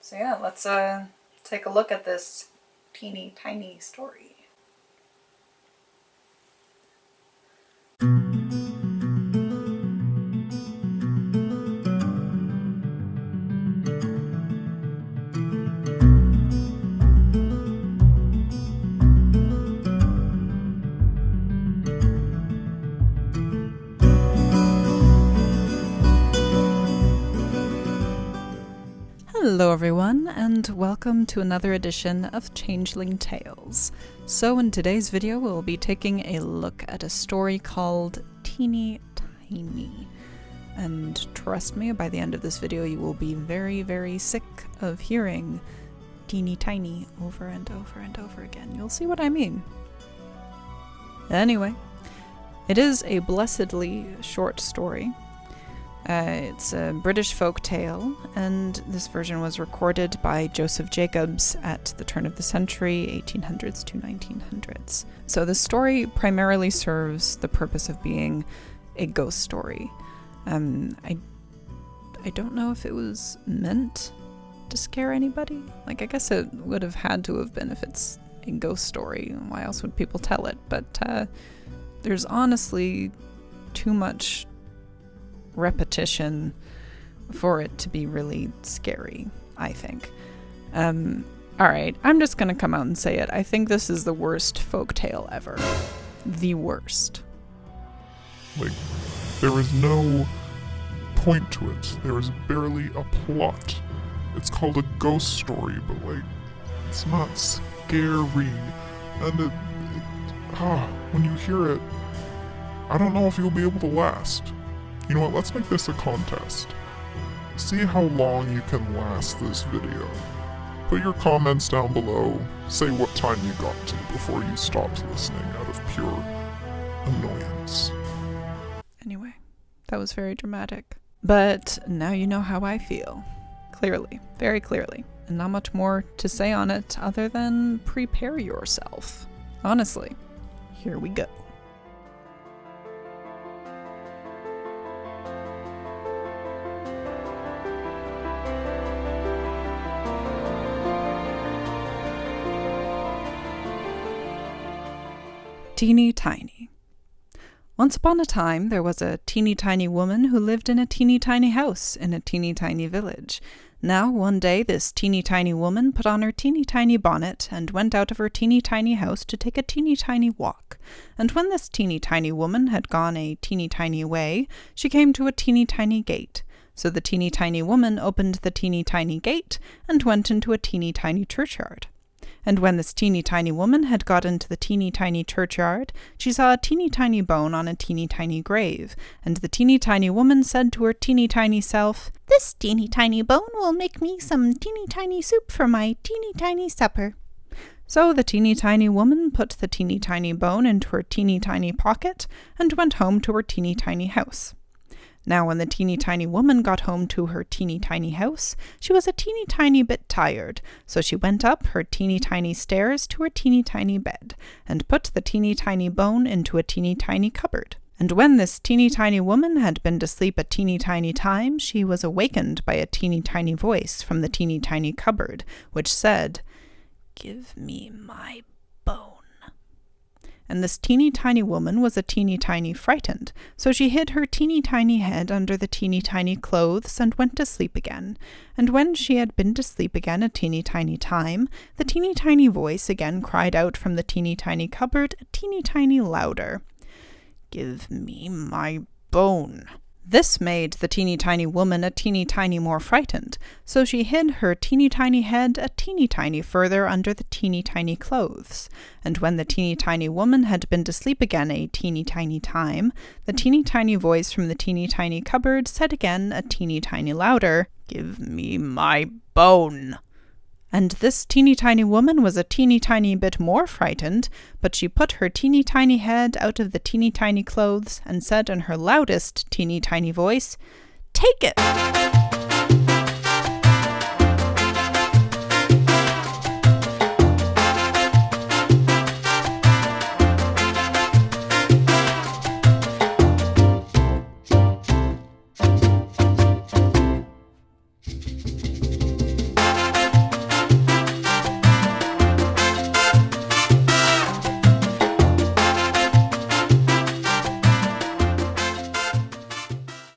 So yeah, let's take a look at this teeny tiny story. Hello everyone, and welcome to another edition of Changeling Tales. So in today's video we'll be taking a look at a story called Teeny Tiny. And trust me, by the end of this video you will be very, very sick of hearing teeny tiny over and over and over again. You'll see what I mean. Anyway, it is a blessedly short story. It's a British folk tale, and this version was recorded by Joseph Jacobs at the turn of the century, 1800s to 1900s. So the story primarily serves the purpose of being a ghost story. I don't know if it was meant to scare anybody. I guess it would have had to have been if it's a ghost story. Why else would people tell it? But there's honestly too much repetition for it to be really scary, I think. Alright, I'm just gonna come out and say it. I think this is the worst folktale ever. The worst. There is no point to it. There is barely a plot. It's called a ghost story, but it's not scary. And when you hear it, I don't know if you'll be able to last. You know what, let's make this a contest. See how long you can last this video. Put your comments down below, say what time you got to before you stopped listening out of pure annoyance. Anyway, that was very dramatic. But now you know how I feel. Clearly, very clearly. And not much more to say on it other than prepare yourself. Honestly, here we go. Teeny Tiny. Once upon a time, there was a teeny tiny woman who lived in a teeny tiny house in a teeny tiny village. Now, one day, this teeny tiny woman put on her teeny tiny bonnet and went out of her teeny tiny house to take a teeny tiny walk. And when this teeny tiny woman had gone a teeny tiny way, she came to a teeny tiny gate. So the teeny tiny woman opened the teeny tiny gate and went into a teeny tiny churchyard. And when this teeny tiny woman had got into the teeny tiny churchyard, she saw a teeny tiny bone on a teeny tiny grave, and the teeny tiny woman said to her teeny tiny self, "This teeny tiny bone will make me some teeny tiny soup for my teeny tiny supper." So the teeny tiny woman put the teeny tiny bone into her teeny tiny pocket and went home to her teeny tiny house. Now when the teeny tiny woman got home to her teeny tiny house, she was a teeny tiny bit tired, so she went up her teeny tiny stairs to her teeny tiny bed, and put the teeny tiny bone into a teeny tiny cupboard. And when this teeny tiny woman had been to sleep a teeny tiny time, she was awakened by a teeny tiny voice from the teeny tiny cupboard, which said, "Give me my bone." And this teeny tiny woman was a teeny tiny frightened, so she hid her teeny tiny head under the teeny tiny clothes and went to sleep again. And when she had been to sleep again a teeny tiny time, the teeny tiny voice again cried out from the teeny tiny cupboard a teeny tiny louder, "Give me my bone." This made the teeny tiny woman a teeny tiny more frightened, so she hid her teeny tiny head a teeny tiny further under the teeny tiny clothes. And when the teeny tiny woman had been to sleep again a teeny tiny time, the teeny tiny voice from the teeny tiny cupboard said again a teeny tiny louder, "Give me my bone." And this teeny tiny woman was a teeny tiny bit more frightened, but she put her teeny tiny head out of the teeny tiny clothes and said in her loudest teeny tiny voice, "Take it!"